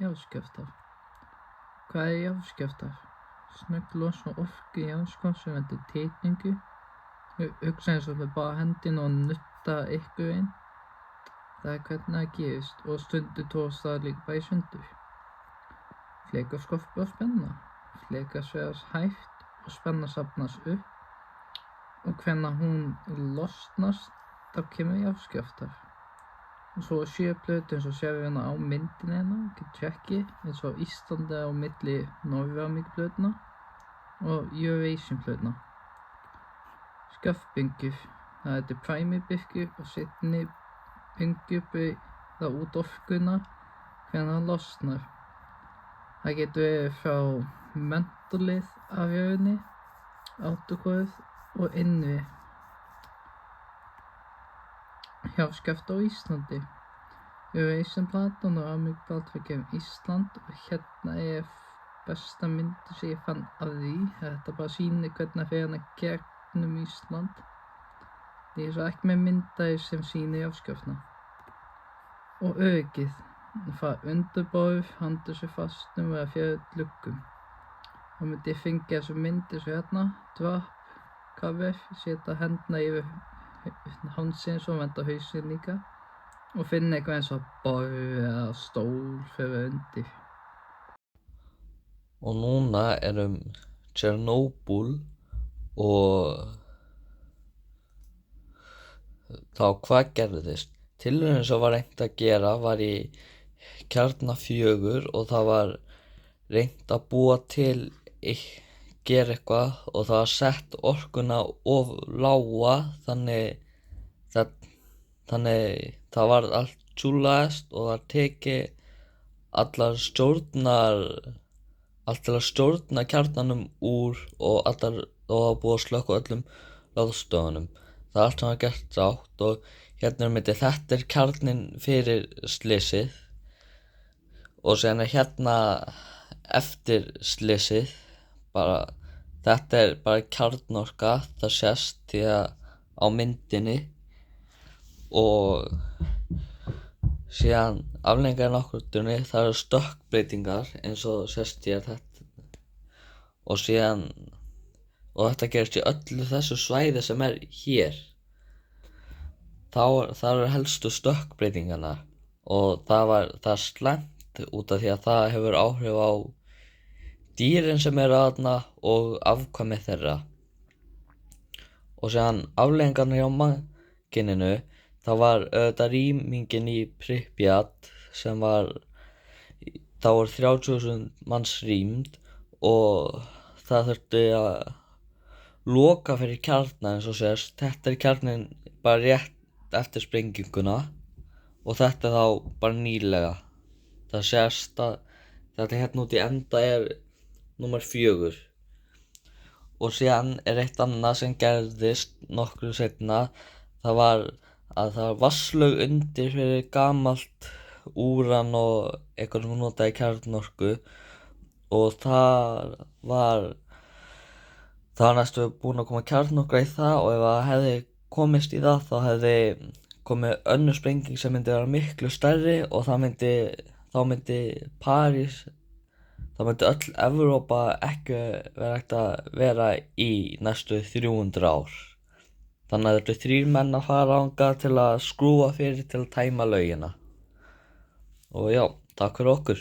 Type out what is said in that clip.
Jarðskjálftar. Hvað er jarðskjálftar? Snögg losun á orku jarðskorpu sem veldur titringi. Hugsa eins og við bara hendina og nutta einhverjum. Það er hvernig það gerist og stundum togast það líka bara í sundur. Flekar skorpu og spenna. Flekar sveigast hægt og spenna safnast upp. Og hvenær hún losnast, þá kemur jarðskjálftar. Og svo 7 plötur eins og sér við hérna á myndinni hérna, getur tjekkið, eins og Íslandi á milli Norður-Ameríku-plötuna og Eurasia-plötuna. Skjálftbylgjur. Það er primary-bylgjur og seinni bylgjur breiða út orkuna hvenær það losnar. Það getur verið frá mentólið af jörðinni, átukvörð og innri. Jarðskjálftar á Íslandi. Eurasia-platan og Ameríku-platan um Ísland og hérna er besta myndin sem ég fann af því. Þetta bara sýnir hvernig það fer hérna gegnum Ísland. Ég er svo ekki með myndaðir sem sýnir jarðskjálftana. Og öryggið. Það undirborð, handur sér fastum eða fyrir gluggum. Þá myndi ég fengja þessu myndir svo hérna, drop, cover, setja hendina yfir hansinn svo venda hausinn líka og finna eitthvað eins og borð eða stól fyrir undir. Og núna Chernobyl og þá hvað gerðist? Tilraunin sem var reynt að gera var í kjarna 4 og það var reynt að búa til gera eitthvað og það var sett orkuna of lága þannig það var allt tjúlaðist og það teki allar til að stjórna kjarnanum úr og það var búið að slökkva öllum ráðstöfunum. Það er allt sem var gert rátt og hérna myndi þetta er kjarninn fyrir slysið og síðan er hérna eftir slysið þetta er bara kjarnorka, það sést því að á myndinni og síðan afleiðingar náttúrunni það eru stökkbreytingar eins og sést hér þetta og þetta gerist í öllu þessu svæði sem er hér. Það eru helstu stökkbreytingarnar og það er slæmt út af því að það hefur áhrif á dýrin sem eru þarna og afkvæmi þeirra. Og síðan afleiðingarnar hjá mannkyninu, það var auðvitað rýmingin í Pripyat sem var 30.000 manns rýmd og það þurfti að loka fyrir kjarna eins og sést. Þetta er kjarnin bara rétt eftir sprenginguna og þetta er þá bara nýlega. Það sést að þetta hérna út í enda er númer 4 og síðan er eitt annað sem gerðist nokkru seinna. Það var vatnslaug undir fyrir gamalt úran og eitthvað sem notaði kjarnorku og það var næstu búin að koma kjarnorka í það og ef það hefði komist í það þá hefði komið önnur sprenging sem myndi vera miklu stærri og þá myndi París, þá myndi öll Evrópa ekki vera hægt að vera í næstu 300 ár. Þannig að þetta 3 menn að fara þangað til að skrúfa fyrir til að tæma laugina. Og já, takk fyrir okkur.